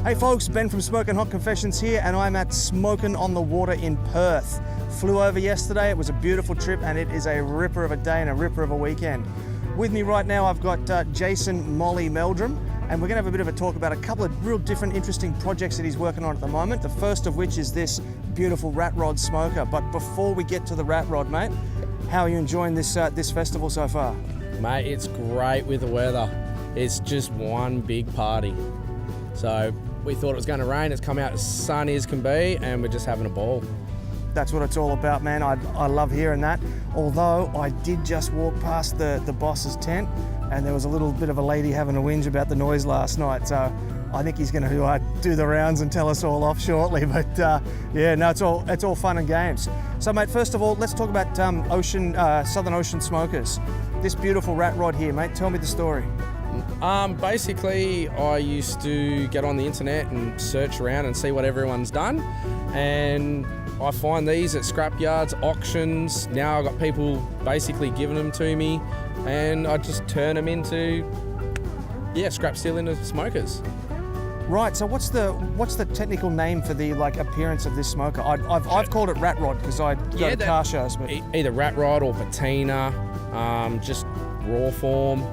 Hey folks, Ben from Smokin Hot Confessions here, and I'm at Smokin on the Water in Perth. Flew over yesterday, it was a beautiful trip, and it is a ripper of a day and a ripper of a weekend. With me right now, I've got Jason Molly Meldrum, and we're going to have a bit of a talk about a couple of real different, interesting projects that he's working on at the moment. The first of which is this beautiful rat rod smoker. But before we get to the rat rod, mate, how are you enjoying this festival so far? Mate, it's great with the weather. It's just one big party. So we thought it was going to rain. It's come out as sunny as can be, and we're just having a ball. That's what it's all about, man. I love hearing that. Although I did just walk past the boss's tent, and there was a little bit of a lady having a whinge about the noise last night. So I think he's going to do the rounds and tell us all off shortly. But yeah, no, it's all fun and games. So, mate, first of all, let's talk about Southern Ocean smokers. This beautiful rat rod here, mate. Tell me the story. Basically, I used to get on the internet and search around and see what everyone's done, and I find these at scrapyards, auctions. Now I've got people basically giving them to me, and I just turn them into, scrap steel into smokers. Right. So what's the technical name for the appearance of this smoker? I've called it rat rod because I go to car shows. But either rat rod or patina, just raw form.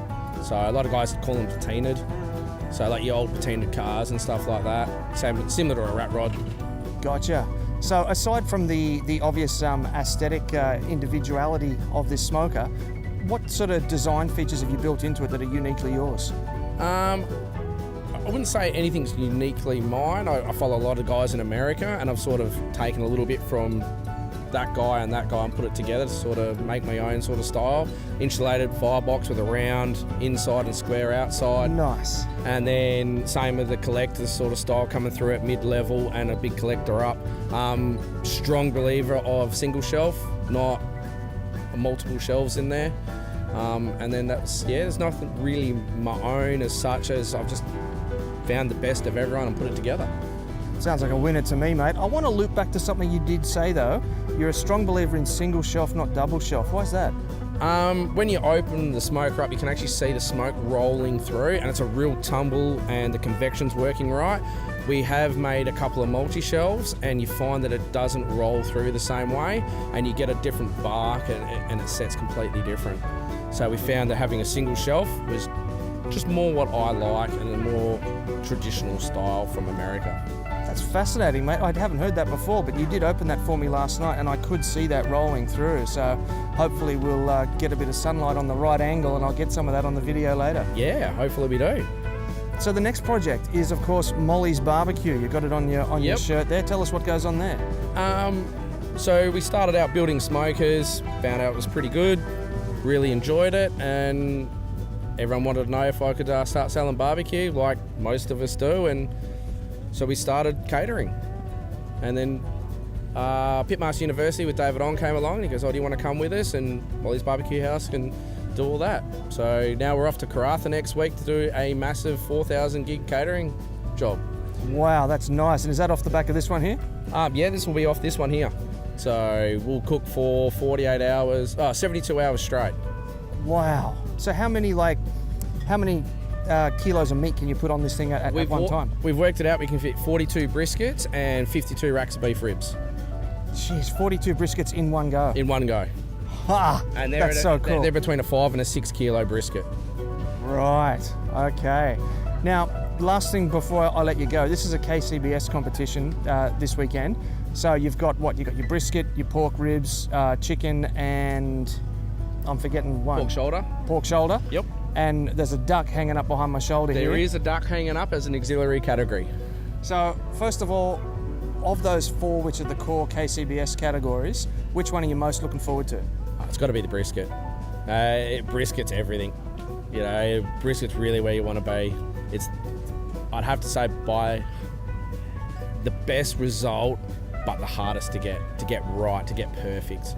So a lot of guys call them patinaed. So like your old patinaed cars and stuff like that. Similar to a rat rod. Gotcha. So aside from the obvious aesthetic individuality of this smoker, what sort of design features have you built into it that are uniquely yours? I wouldn't say anything's uniquely mine. I follow a lot of guys in America, and I've sort of taken a little bit from that guy and put it together to sort of make my own sort of style. Insulated firebox with a round inside and square outside. Nice. And then same with the collector sort of style coming through at mid-level and a big collector up. Strong believer of single shelf, not multiple shelves in there. And then there's nothing really my own as such, as I've just found the best of everyone and put it together. Sounds like a winner to me, mate. I want to loop back to something you did say, though. You're a strong believer in single shelf, not double shelf. Why's that? When you open the smoker up, you can actually see the smoke rolling through, and it's a real tumble, and the convection's working right. We have made a couple of multi-shelves, and you find that it doesn't roll through the same way, and you get a different bark, and it sets completely different. So we found that having a single shelf was just more what I like, and a more traditional style from America. That's fascinating, mate. I haven't heard that before, but you did open that for me last night, and I could see that rolling through. So hopefully we'll get a bit of sunlight on the right angle, and I'll get some of that on the video later. Yeah, hopefully we do. So the next project is, of course, Molly's Barbecue. You got it on your shirt there. Tell us what goes on there. So we started out building smokers, found out it was pretty good, really enjoyed it, and everyone wanted to know if I could start selling barbecue, like most of us do, and so we started catering. And then Pitmaster University with David On came along, and he goes, do you want to come with us? And Molly's Barbecue House can do all that. So now we're off to Karratha next week to do a massive 4,000 gig catering job. Wow, that's nice. And is that off the back of this one here? Yeah, this will be off this one here. So we'll cook for 72 hours straight. Wow. So how many kilos of meat can you put on this thing at one time? We've worked it out. We can fit 42 briskets and 52 racks of beef ribs. Jeez, 42 briskets in one go. In one go. Ha! And that's so cool. They're between a 5 and a 6 kilo brisket. Right. Okay. Now, last thing before I let you go, this is a KCBS competition this weekend. So you've got what? You've got your brisket, your pork ribs, chicken, and I'm forgetting one. Pork shoulder. Pork shoulder. Yep. And there's a duck hanging up behind my shoulder here. There is a duck hanging up as an auxiliary category. So, first of all, of those four, which are the core KCBS categories, which one are you most looking forward to? It's got to be the brisket. Brisket's everything. You know, brisket's really where you want to be. I'd have to say, by the best result, but the hardest to get right, to get perfect.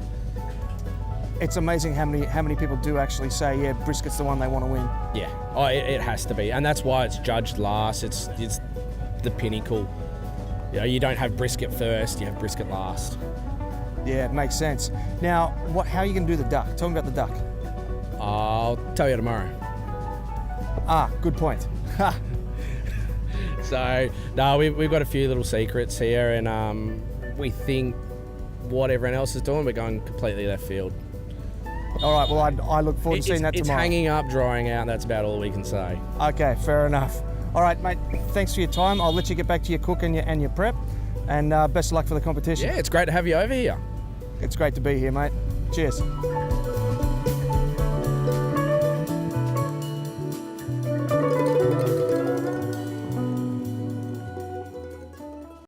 It's amazing how many people do actually say, yeah, brisket's the one they want to win. Yeah, it has to be, and that's why it's judged last. It's the pinnacle. You know, you don't have brisket first, you have brisket last. Yeah, it makes sense. Now, how are you going to do the duck? Tell me about the duck. I'll tell you tomorrow. Good point. So, no, we've got a few little secrets here, and we think what everyone else is doing, we're going completely left field. All right, well, I look forward to seeing that It's tomorrow. hanging up, drying out, that's about all we can say. Okay, fair enough. All right, mate, thanks for your time. I'll let you get back to your cook and your prep, and best of luck for the competition. Yeah, it's great to have you over here. It's great to be here, mate. Cheers.